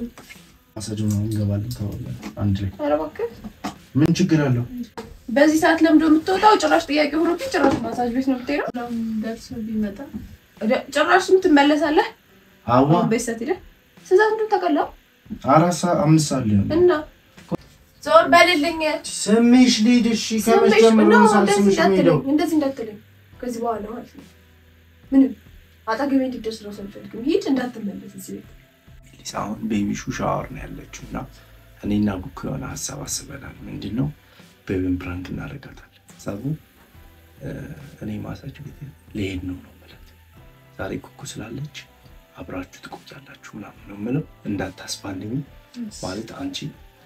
ብትል ማሳጅ ነው እንገባለን ተባለ አንድ ላይ ኧረ እባክህ ምን ችግር አለው በዚህ ሰዓት ለምዶ የምትወጣው ጭራሽ ጥያቄ ሆኖብኝ ጭራሽ ማሳጅ ቤት ነው የምትሄደው ደርሶ ቢመጣ ጭራሽ ትመለሳለህ አዋ በሰት ሄደ ስንት ተቀላው 4 ሰዓት 5 ሰዓት ሊሆን እና ዞር በልልኝ ስምሽ ልሂድሽ ከመጀመሪያው ሳልስምሽ ነው እንደዚህ እንዳትለኝ ከዚህ በኋላ ማለት ነው ምንም አጣገቤ እንድትደርስ ነው ሰልፈልክም ሂድ እንዳትመለስ እዚህ ሊሳውን ቤቢ ሻወር ነው ያለችውና እኔና ጉኩ የሆነ ሐሳብ አስበናል ምንድነው ቤቢን ፕራንክ እናደርጋታለን ሐሳቡ እኔ ማሳጅ ቤት ልሄድ ነው ማለት ዛሬ ጉኩ ስላለች አብራችሁ ትቆያላችሁ ምናምን ነው ምንም እንዳታስባልኝ ማለት አንቺ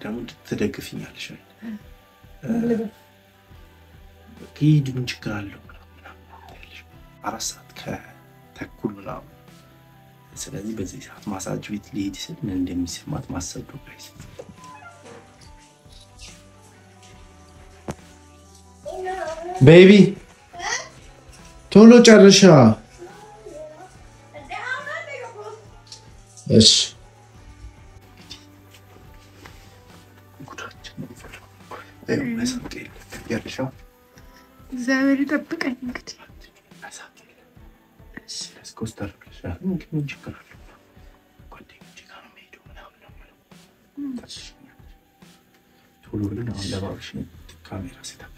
ደግሞ ትደግፊኛለሽ አይደል ኪድ ምን ችግር አለው ምናምን ታያለሽ 4 ሰዓት ከተኩል ምናምን ስለዚህ በዚህ ሰዓት ማሳጅ ቤት ልሄድ ስል ምን እንደሚሰማት ማሰብ ነው ጋይስ ቤቢ ቶሎ ጨርሻ እሺ እግዚአብሔር ይጠብቀኝ እንግዲህ እሺ ለስኮስተር ብለሻል ምን ችግር አለው ጓደኞቼ ጋር ነው የምሄደው ምናምን ቶሎ ብለን አሁን ለባብሽ ካሜራ ሴታፕ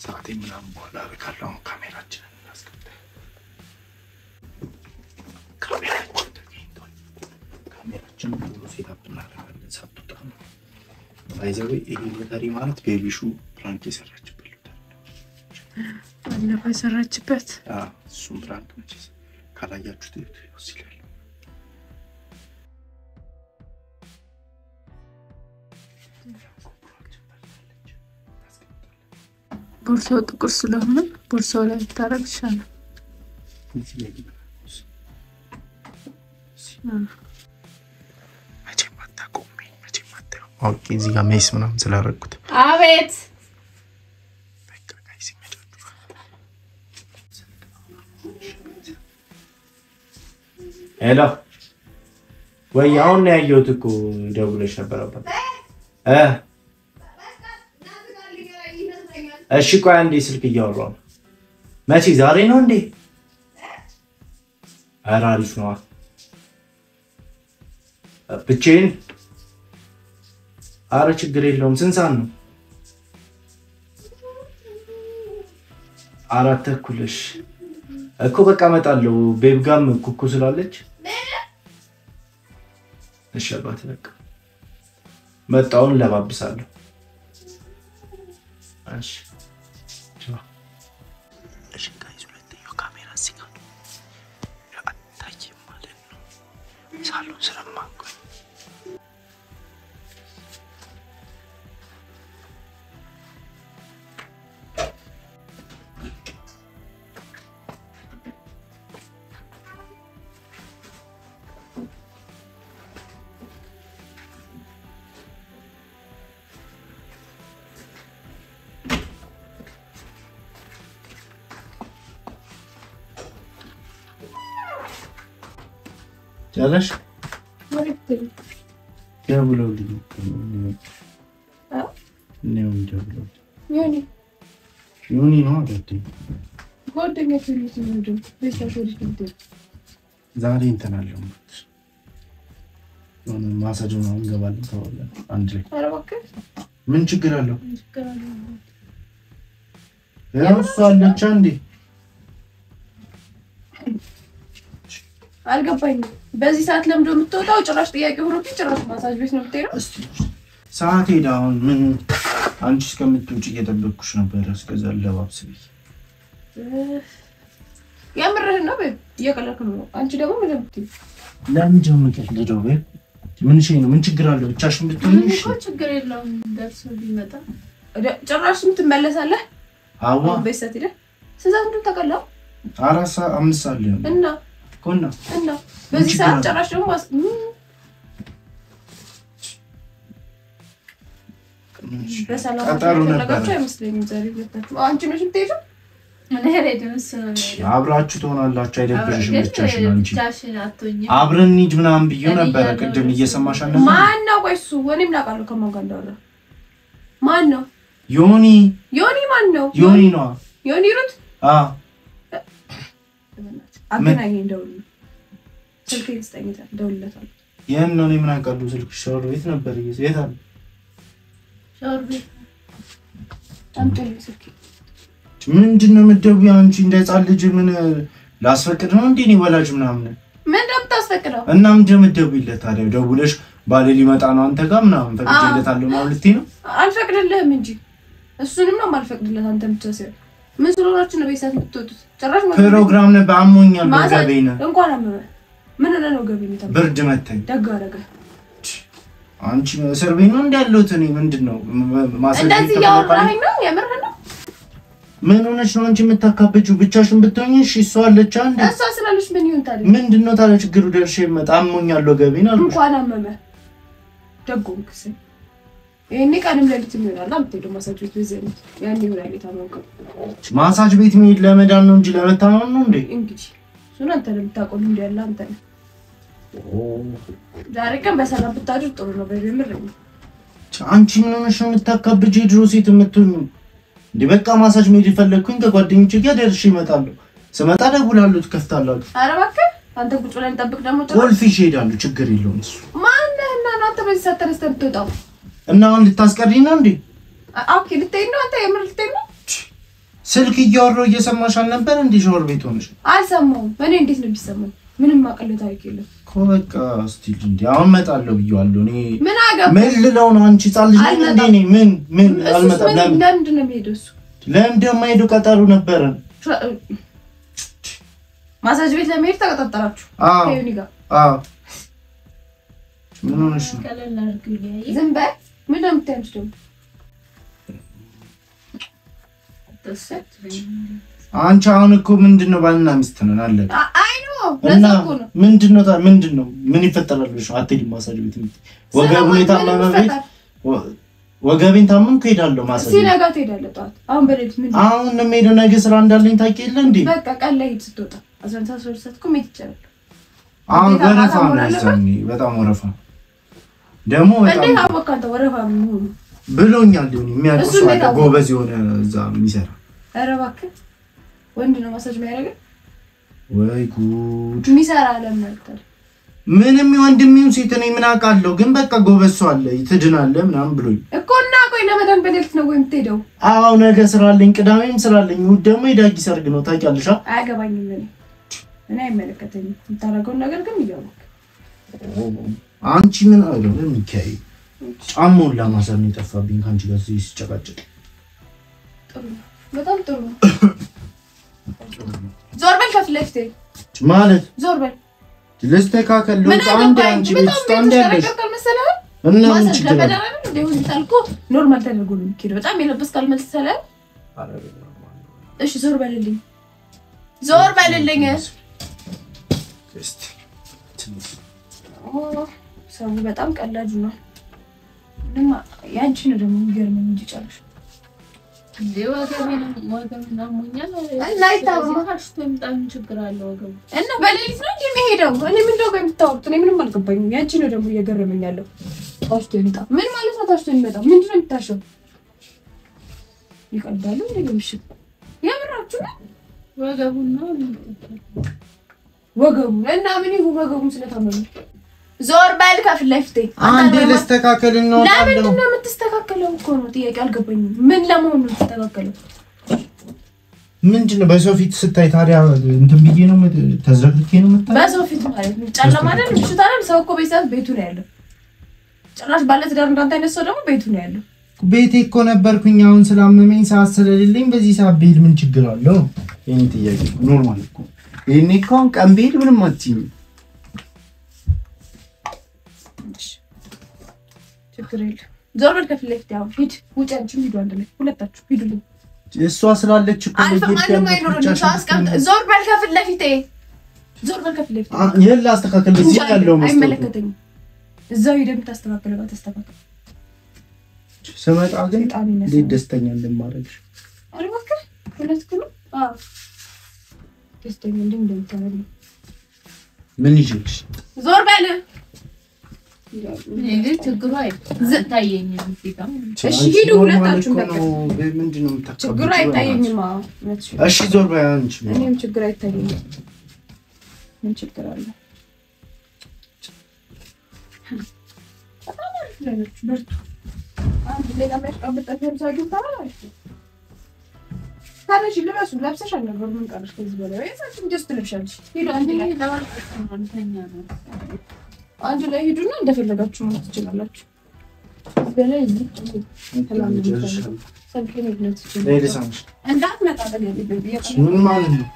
ሰዓቴ ምናምን በኋላ አደርጋለሁ ካሜራችንን እናስቀምጣለን ካሜራችንን ሙሉ ሴታፕ እናደርጋለን ሳትወጣ ነው ባይዘው ይሄ ለታሪ ማለት ቤቢሹ ፕራንክ የሰራችበት አለፈ ሰራችበት እሱም ፕራንክ ነች ካላያችሁት ይወስላል ቦርሳው ጥቁር ስለሆነ ቦርሳው ላይ ታረግ ይችላል ኦኬ እዚህ ጋር ሜስ ምናምን ስላደረኩት አቤት ሄሎ ወይ አሁን ያየሁት እኮ ደውለሽ ነበር አባ እሺ ቆይ አንዴ ስልክ እያወራሁ ነው መቼ ዛሬ ነው እንዴ ኧረ አሪፍ ነው ብቻዬን ኧረ ችግር የለውም ስንት ሰዓት ነው 4:30 እሺ እኮ በቃ እመጣለሁ ቤብ ጋም ኩኩ ስላለች እሺ አባት በቃ መጣውን ለባብሳለሁ እሺ እሺ ጋይስ ሁለተኛው ካሜራ እዚህ ጋር አታይም ማለት ነው ሳሎን ስለማንቆይ ጨረሽ ደውለውልኝ ነው ደውለው ዮኒ ነው አይደል ጓደኛዬ ነው ቤተሰቦች ዛሬ እንትን አለው ማሳጅ ነው እንገባለን ተባለ አንድ ላይ ኧረ እባክህ ምን ችግር አለው ያው እሷ አለች አንዴ አልገባኝም በዚህ ሰዓት ለምዶ የምትወጣው ጭራሽ ጥያቄ ሆኖብኝ ጭራሽ ማሳጅ ቤት ነው የምትሄደው ሰዓት ሄዳ አሁን ምን አንቺ እስከምትውጪ እየጠበቅኩሽ ነበር እስከዛ ለባብስ ያምርህና እየቀለድክ ነው አንቺ ደግሞ ምን ልትይ ለምን ጀምቀሽ ልደው ምን እሺ ነው ምን ችግር አለው ብቻሽን ብትሆኚ እሺ ችግር የለውም ደርሶ ቢመጣ ጭራሽ ትመለሳለህ አዋ በሰት ሄደ ስንት ተቀላው 4 ሰዓት 5 ሰዓት ሊሆን እና ኮና በዚህ ሰዓት ጭራሽ ደግሞ በሰላም ተቀላቀላችሁ አይመስለኝም ዛሬ ሁለታችሁ አንቺ ነሽ የምትሄጂው እኔ ሄደምስ አብራችሁ ትሆናላችሁ አይደብርሽም ብቻሽን አንቺ አብረን እንሂድ ምናምን ብዬ ነበር ቅድም እየሰማሽ አለ ማን ነው ቆይሱ ወኔም ላቃለው ከማን ጋር እንዳወራ ማን ነው ዮኒ ማን ነው ዮኒ ነው ዮኒ ሩት አገናኝ እንደውል ስልክ ይስጠኝታ ደውልለታል ያን ነው ምን አቀዱ ስልክ ሻወር ቤት ነበር ይዘይታል ሻወር ቤት አንተም ስልክ ምንድነው መደቡ አንቺ እንደጻል ልጅ ምን ላስፈቅድ ነው እንዴ ነው ወላጅ ምናምን ምን እንደምታስፈቅደው እና ምን እንደምደውይለት ታዲያ ደውለሽ ባለ ሊመጣ ነው አንተ ጋር ምናምን ፈቅጄለታለሁ ማለት ነው አልፈቅድልህም እንጂ እሱንም ነው ማልፈቅድለት አንተ ብቻ ሲሆን ምን ስለሆናችሁ ነው በይሳት የምትወጡት ጭራሽ ፕሮግራም ነው ባሞኛል በገበይና እንኳን አመመ ምን ነው ገበይና ብርድ መተኝ ደግ አደረገ አንቺ እስር ቤት ነው እንዳለሁት እኔ ምንድነው ማሰብ እንደዚህ ያወራኸኝ ነው የምርህ ነው ምን ሆነሽ ነው አንቺ የምታካበጂው ብቻሽን ብትሆኚ እሺ እሷ አለች አንዴ እሷ ስላለሽ ምን ይሁን ታዲያ ምንድነው ታዲያ ችግሩ ደርሼ መጣሞኛል ገበይና አልኩ እንኳን አመመ ደጎንክስ እኔ ቀንም ለሊት ይሆናል አምጥቶ ማሳጅ ቤት በዘኝ ያን ይሆናል የታመንከው ማሳጅ ቤት ምን ለመዳን ነው እንጂ ለመታመም ነው እንዴ እንግዲህ ሱን አንተ ለምታቆም እንዴ ያለ አንተ ዛሬ ቀን በሰላም ብታድር ጥሩ ነው በጀምር አንቺ ምን ሆነሽ ነው የምታካብጂ ድሮ ሴት የምትሆኚ እንዴ በቃ ማሳጅ ሜድ ይፈልኩኝ ከጓደኞቼ ጋር ደርሼ እመጣለሁ ስመጣ ደውላለሁ ትከፍታላችሁ ኧረ እባክህ አንተ ቁጭ ብለን እንጠብቅ ደግሞ ወልፊሽ ሄዳለሁ ችግር የለውም እሱ ማንነህና አንተ በዚህ ሰዓት ተነስተህ ብትወጣው እና አሁን ልታስቀሪኝ ነው እንዴ ኦኬ ልትሄድ ነው አንተ የምር ልትሄድ ነው ስልክ እያወራሁ እየሰማሽ አልነበር እንዴ ሻወር ቤት ሆነሽ አልሰማሁም እኔ እንዴት ነው የሚሰማው ምንም ማቀለው ታሪክ የለም ኮበቃ ስቲል እንዴ አሁን መጣለሁ ብዬዋለሁ እኔ ምን አገባ ምን ልለው ነው አንቺ ጻልጅ ነኝ እንዴ እኔ ምን አልመጣም ለምንድን ነው የሚሄደው እሱ ለምን እንደማይሄዱ ቀጠሩ ነበር ማሳጅ ቤት ለመሄድ ተቀጣጣራችሁ ከዩኒ ጋር ምን ሆነሽ ነው ቀለል አድርግልኝ ዝም በል ምን እንደምታምሽ ደግሞ አንቺ አሁን እኮ ምንድነው ባልና ሚስት ነን አለ አይኖ ለዛኩ ነው ምንድነው ምን ይፈጠራል ብለሽ አትሄጂም ማሳጅ ቤት ወገቡን የታመመ ቤት ወገቤን ታመምኩ ሄዳለሁ ማሳጅ ሲነጋ ትሄዳለህ ጧት አሁን በሌሊት ምን አሁን ነው የምሄደው ነገ ስራ እንዳለኝ ታውቂያለሽ እንዴ በቃ ቀን ላይ ስትወጣ 12 ሰዓት እኮ መሄድ ይቻላል አሁን ወረፋ ነው በጣም ወረፋ ደግሞ በጣም እንዴት አወቅህ አንተ ወረፋ ምን ብሎኛል ሊሆን የሚያውቀው አለ ጎበዝ የሆነ እዛ የሚሰራ ኧረ እባክህ ወንድ ነው ማሳጅ የሚያደርገው ወይ ጉድ የሚሰራ ለምን አልተል ምንም ወንድሜው ሴት ነኝ ምን አውቃለሁ ግን በቃ ጎበዝ ሰው አለ ይትድናል ምናምን ብሎኝ እኮ እና ቆይ ለመዳን በሌሊት ነው ወይ የምትሄደው አዎ ነገ ስራ አለኝ ቅዳሜም ስራ አለኝ እሑድ ደግሞ የዳጊ ሰርግ ነው ታውቂያለሽ አያገባኝም እኔ አይመለከተኝም የምታደርገው ነገር ግን ይያውቅ አንቺ ምን አለው ለሚካይ ጫማውን ለማሰር ነው የጠፋብኝ ካንቺ ጋር ሲጨቃጨቅ ጥሩ በጣም ጥሩ ዞር በል ከፍለፍቴ ማለት ዞር በል ለስተካከል ለውጥ አንድ አንቺ ቤት ውስጥ አንድ ያለሽ እና ምን ችግር አለ እንደው ታልኩ ኖርማል ተደርጎ ነው የሚሄደው በጣም የለበስክ አልመሰለ እሺ ዞር በልልኝ እስቲ ሰው በጣም ቀላጅ ነው እና ያንቺ ነው ደግሞ የሚገርመኝ እንጂ ጨርሽ ወገቤን አሞኛል በጣም ችግር አለ ወገቡ እና በሌሊት ነው የሚሄደው እኔ ምን እንደው የምታወሩት እኔ ምንም አልገባኝም ያንቺ ነው ደግሞ እየገረመኝ ያለው ታሽቶ ይመጣ ምን ማለት ነው ታሽቶ ይመጣ ምንድነው የምታሸው ይቀዳሉ እንደምሽ ያምራችሁ ወገቡ እና ምን ይሁን ወገቡ ስለታመመ ዞር በል ከፊት ለፊቴ አንዴ ለስተካከል ነው ታለው ለምን ነው የምትስተካከለው እኮ ነው ጥያቄ አልገባኝም ምን ለመሆኑ ነው የምትስተካከለው ምንድነው በሰው ፊት ስታይ ታዲያ እንትን ብዬ ነው ተዘግቼ ነው መጣ በሰው ፊት ማለት ነው ጨለማ አይደል ምሽት አይደል ሰው እኮ በይሳት ቤቱ ነው ያለው ጭራሽ ባለትዳር እንዳንተ አይነት ሰው ደግሞ ቤቱ ነው ያለው ቤቴ እኮ ነበርኩኝ አሁን ስላመመኝ ሰዓት ስለሌለኝ በዚህ ሰዓት ቤት ምን ችግር አለው የኔ ጥያቄ ኖርማል እኮ የኔ ኮን ቀን ቤት ምንም አትይኝ ችግር የለም ዞር በል ከፊት ለፊት ያው ሂድ ውጭ አንቺም ሂዱ አንድ ላይ ሁለታችሁ ሂዱልኝ እሷ ስላለች እኮ ዞር በል ከፊት ለፊቴ የላ አስተካከል እዚህ ያለው መስጠት አይመለከተኝም እዛው ሄደህ የምታስተካክለው ተስተካከል ስመጣ ግን እንዴት ደስተኛ እንደማረግሽ አልባከ ሁለት ኩሉ ደስተኛ እንደምታረግ ምን ይችላል ዞር በል እኔ ችግሩ አይታየኝም ሲጋም እሺ ሂዱ ሁለታችሁም በቃ ምንድነው የምታቀበው ችግሩ አይታየኝም እሺ ዞር በል አንቺ እኔም ችግር አይታየኝም ምን ችግር አለ ለነች በርቱ አንድ ሌላ ማስቀበጥ ተፈርሳችሁ ታላላችሁ ታረሽ ልበሱ ለብሰሻል ነበር ምን ቀርሽ ከዚህ በላይ ወይስ ጀስት ልብሻለሽ ሄዱ አንድ ላይ ተኛ ነው አንድ ላይ ሄዱና እንደፈለጋችሁ ማለት ትችላላችሁ በላይ እዚህ ሰላም ነው ሰንከኝ ነው ለይልሳንሽ እንዳትመጣ በለልኝ ምን ማለት ነው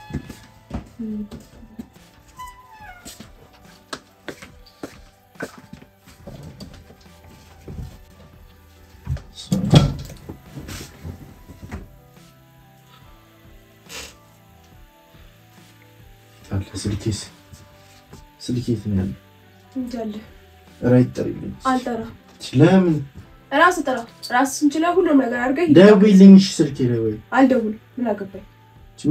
ስልኬት ነው ያለው እንጃለ ራይት ጥሪልኝ አልጠራ ለምን ራስ ጥራ ራስ እንችላለን ሁሉም ነገር አድርገህ ደውይልኝ ስልኬ ላይ ወይ አልደውል ምን አገባኝ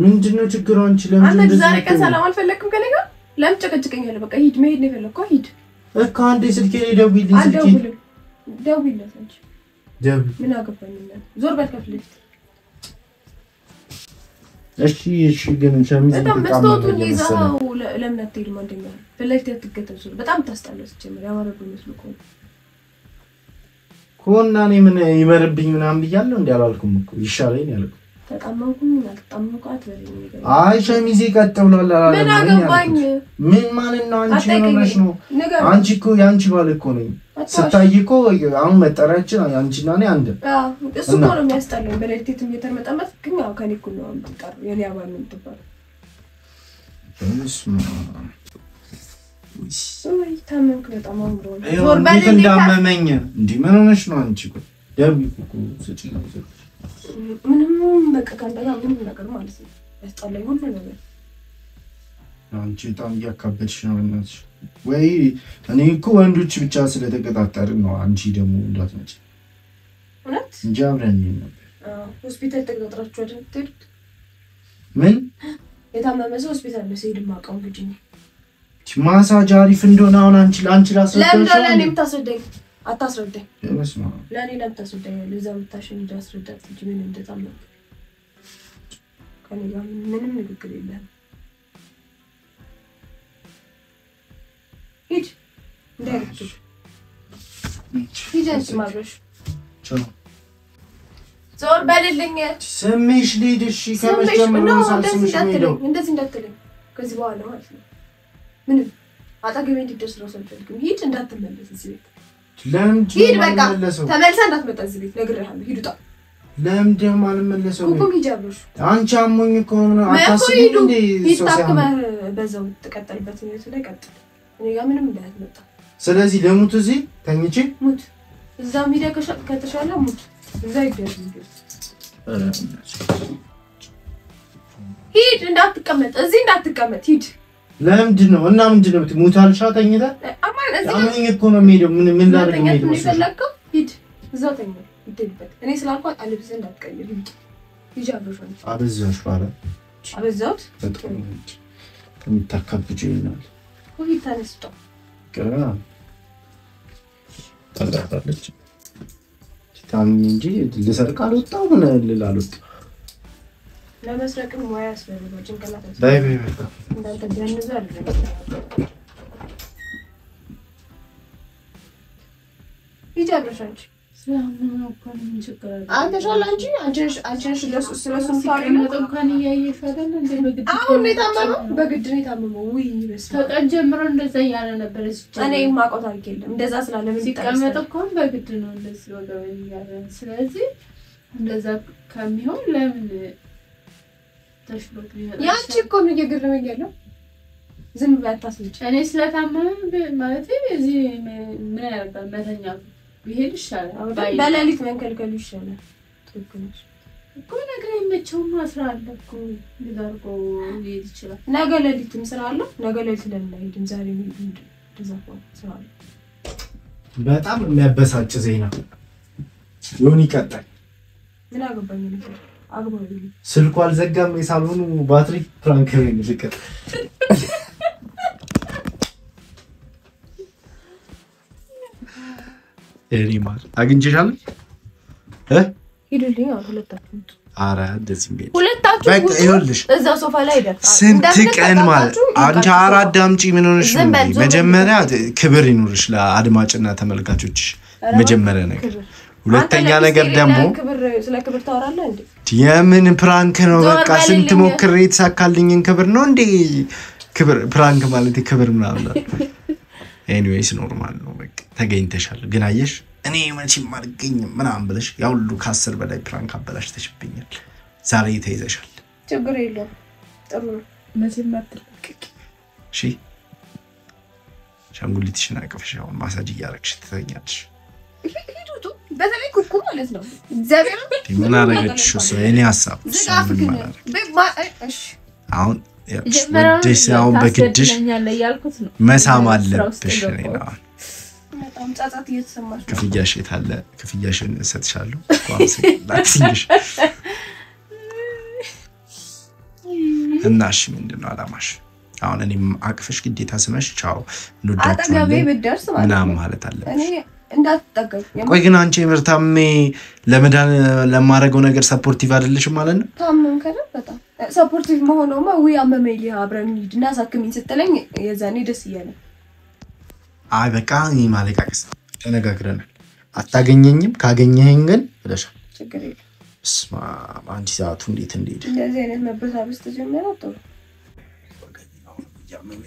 ምንድነው ችግሩ አንቺ ለምን አንተ ዛሬ ቀን ሰላም አልፈለክም ከኔ ጋር ለምን ጨቀጭቀኛለህ በቃ ሂድ መሄድ ነው የፈለከው ሂድ እኮ አንዴ ስልኬ ላይ ደውይልኝ ስልኬ ደውይለት እንጂ ምን አገባኝ ዞር በል ከፍለህ እሺ ግን ሸሚዝ ተጣምተው ይዛው ለምን አትሄድም አንደኛ ፍለክት ያትገተው በጣም ታስጣለች ጀመር ያወረዱኝ መስሎኮ ኮና እኔ ምን ይመርብኝ ምናምን ብያለሁ እንዴ አላልኩም እኮ ይሻለኝ ያልኩ ተጣመንኩኝ አልተጣመንኳት በለኝ ነገር አይ ሸሚዜ ቀጥ ብሏል አላለም ምን አገባኝ ምን ማለት ነው አንቺ ሆነሽ ነው አንቺ እኮ ያንቺ ባል እኮ ነኝ ስታይ እኮ አሁን መጠራችን አንቺና እኔ አንድ እሱ እኮ ነው የሚያስጠላኝ በሌሊትም እየተመጣመጥ ግን ያው ከኔ እኮ ነው አንጠር የኔ አባል ነው ተባለ እስማ ወይ ታመምክ በጣም አምሮ ዞር በል እንዳመመኝ እንዴ ምን ሆነሽ ነው አንቺ እኮ ደብቁ ስጪ ነው ምንም በቃ ካንተጋ ምንም ነገር ማለት ነው ያስጠላኝ ሁሉ ነገር አንቺ በጣም ያካበድሽ ነው እናትሽ ወይ እኔ እኮ ወንዶች ብቻ ስለተቀጣጣርን ነው አንቺ ደግሞ እንዳትመጪ እውነት እንጂ አብረን ነበር ሆስፒታል ተቀጣጥራችሁ አይደል ምን የታመመ ሰው ሆስፒታል ነው ሲሄድ ማቀው ልጅ ነው ማሳጅ አሪፍ እንደሆነ አሁን አንቺ ላንቺ ላስረዳሽ ለኔ የምታስረዳኝ አታስረዳኝ ለመስማ ለኔ ለምታስረዳኝ ለዛ ብታሽን እንዳስረዳት እንጂ ምን እንደታመመ ከኔ ጋር ምንም ንግግር የለም ሂድ እንዳይርቱ ሂድ ማብረሽ ቻው ዞር በልልኝ ስምሽ ሊድሽ ከመጀመሪያው ሳልስምሽ ነው እንደዚህ እንዳትለኝ ከዚህ በኋላ ማለት ነው ምን አጣገቤ እንድትደርስ ነው ሰልፈልኩም ሂድ እንዳትመለስ እዚህ ቤት ለምንድን ሂድ በቃ ተመልሰህ እንዳትመጣ እዚህ ቤት ነግሬሃለሁ ሂድ ውጣ ለምንድን ማልመለሰው ነው ሂጃብሽ አንቺ አሞኝ እኮ ነው አታስቢ እንዴ ሶሲያል በዛው ተቀጠልበት ነው ላይ ቀጥል እኔ ጋር ምንም እንዳትመጣ ስለዚህ ለሙት እዚህ ተኝቼ ሙት እዛም ሄደ ከተሻለ ሙት እዛ ይደርስ ሂድ እንዳትቀመጥ እዚህ እንዳትቀመጥ ሂድ ለምንድን ነው እና ምንድን ነው ሙታልሻ ተኝታ አማን እዚህ አማን እኮ ነው የሚሄደው ምን ላድርግ ነው የሚፈልገው ሂድ እዛው ተኛ ይደልበት እኔ ስላልኳት አልብስ እንዳትቀይር ሂድ ይጃብሽ አበዛሽ ባለ አበዛውት በጣም የምታካብጪ ይሆናል ወይ ታነስቶ ከራ ታዳታለች ታምኝ እንጂ ልሰርቅ አልወጣው ምን ልላልወጣ ለመስረቅም ሙያ ያስፈልጋል ጭንቅላት ባይ ባይ እንዳንተ ቢያንዙ አይደለም ይጃብራሽ ስለምን እኮ ምን ችግር አለ አንተ ሻላንጂ አንቺ ስለሱ ታሪክ እንኳን ያየሽ አይደል እንደ በግድ አሁን የታመመው በግድ ነው የታመመው ወይ በስ ተቀን ጀምሮ እንደዛ ያለ ነበር እኔ ማቆት አልከለም እንደዛ ስላለ ምን ሲቀመጥ እኮ በግድ ነው እንደዚህ ወለው ያለ ስለዚህ እንደዛ ከሚሆን ለምን ተሽሎት ይሄዳል ያቺ እኮ ነው እየገረመኝ ያለው ዝም ብላ ታስልጭ እኔ ስለታመመ ማለት እዚህ ምን ያደርጋል መተኛት ይሄድ ይሻላል በሌሊት መንከልከሉ ይሻላል ትክክለሽ እኮ ነገር የመቸው ማስራ አለኩ ሊዳርቆ ይሄድ ይችላል ነገ ሌሊትም ስራ አለ ነገ ሌሊት ለምን ዛሬ ምን እንደዛው ስራ አለ በጣም የሚያበሳጭ ዜና ይሁን ይቀጣል ምን አገባኝ ነው አግባብ ስልኩ አልዘጋም የሳሎኑ ባትሪ ፕራንክ ነው የሚልከው እኔ ማለት አግኝቼሻለሁ ሂዱልኝ ሁለታችሁም አረ እንደዚህ ቤት ሁለታችሁ በቃ ይኸውልሽ እዛ ሶፋ ላይ ደር ስንት ቀን ማለት አንቺ አራዳምጪ ምን ሆነሽ ነው መጀመሪያ ክብር ይኑርሽ ለአድማጭና ተመልካቾች መጀመሪያ ነገር ሁለተኛ ነገር ደግሞ ክብር ስለ ክብር ታወራለህ እንዴ የምን ፕራንክ ነው በቃ ስንት ሞክሬ የተሳካልኝን ክብር ነው እንዴ ክብር ፕራንክ ማለት ክብር ምናምን ኤኒዌይስ ኖርማል ነው በቃ ተገኝተሻል ግን አየሽ እኔ መቼም አልገኝም ምናምን ብለሽ ያው ሁሉ ከ10 በላይ ፕራንክ አበላሽተሽብኛል ዛሬ ተይዘሻል ችግር የለውም ጥሩ ነው መቼም አትልቀቂ እሺ ሻንጉሊትሽን አቅፈሽ አሁን ማሳጅ እያደረግሽ ትተኛለሽ ሂዱቱ በተለይ ኩኩ ማለት ነው እግዚአብሔር ምን አደረገች እሱ የኔ ሐሳብ እሺ አሁን ወደሻው በግድሽ መሳም አለብሽ ነው በጣም ጻጻት እየተሰማሽ ክፍያሽ የታለ ክፍያሽን ሰጥሻለሁ ቋንቋ ላክሲሽ እናሽ ምንድነው አላማሽ አሁን እኔም አቅፈሽ ግዴታ ስመሽ ቻው እንወዳችኋለን አጠገቤ ብትደርስ ማለት አለብሽ እኔ እንዳትጠገብ ቆይ ግን አንቺ ምርታሜ ለመዳን ለማረገው ነገር ሰፖርቲቭ አይደለሽም ማለት ነው ታምም ከደ በጣም ሰፖርቲቭ መሆኑማ ወይ አመመኝ አብረን ሂድና ሳክሚኝ ስትለኝ የዛኔ ደስ ይያለ አይ በቃ ማለቃቀስ ተነጋግረናል አታገኘኝም ካገኘኸኝ ግን ብለሻል ችግር የለም ስማ አንቺ ሰዓቱ እንዴት እንደዚህ አይነት መበሳበስ ተጀመረ ጥሩ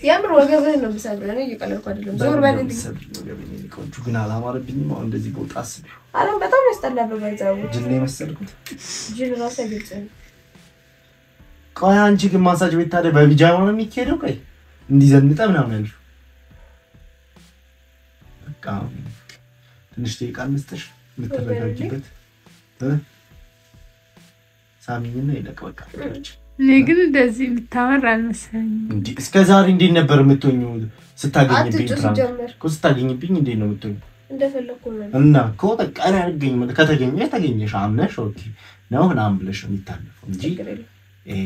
ያምር ወገብህ ነው ብሰብረው ነው እየቀለልኩ አይደለም ዞር በልልኝ ቆንጆ ግን አላማረብኝም አሁን እንደዚህ ቦታ አስብ አሁን በጣም ያስጠላል በዛው ጅል ነው መሰልኩት ጅል ራስ አይገልጽም ቆይ አንቺ ግን ማሳጅ ቤት ታዲያ በቢጃማ ነው የሚሄደው ቆይ እንዲዘንጣ ምናምን አይደል በቃ ትንሽ ደቂቃ እንስጥሽ ልትረጋጊበት ሳሚኝና ይለቅ በቃ ለግን እንደዚህ ልታወራ አልመሰለኝም እንዴ እስከ ዛሬ እንዴት ነበር የምትሆኚው ስታገኝብኝ ስታገኝብኝ እንዴት ነው የምትሆኚው እንደፈለኩ ነው እና በቃ አያገኝ ከተገኘ ተገኘሽ አምነሽ ኦኬ ነው ምናምን ብለሽ ነው የሚታለፈው እንጂ ይሄ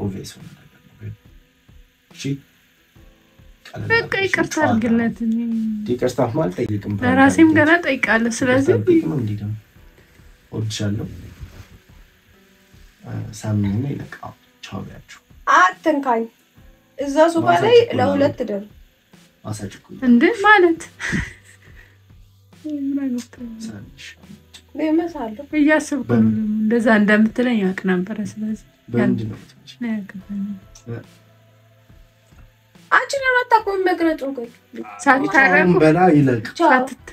ኦብቪየስ ነው እሺ በቃ ይቅርታ አድርግለት ይቅርታ ማለት ጠይቅም ለራሴም ገና ጠይቃለሁ ስለዚህ ነው እንዴ ነው ወድሻለሁ ሳሚኝ ነው ይለቃው ቻው ያችሁ አትንካኝ እዛ ሶፋ ላይ ለሁለት ደር ማሳጅኩ እንዴ ማለት ሳሚሽ በመሳለ እያሰብኩ ነው እንደዛ እንደምትለኝ ያውቅ ነበር ስለዚህ በእንዲህ ነው አንቺ ለምን አታቆም መቅረጹ ግን ሳታረቁ በላ ይለቅ ሳትት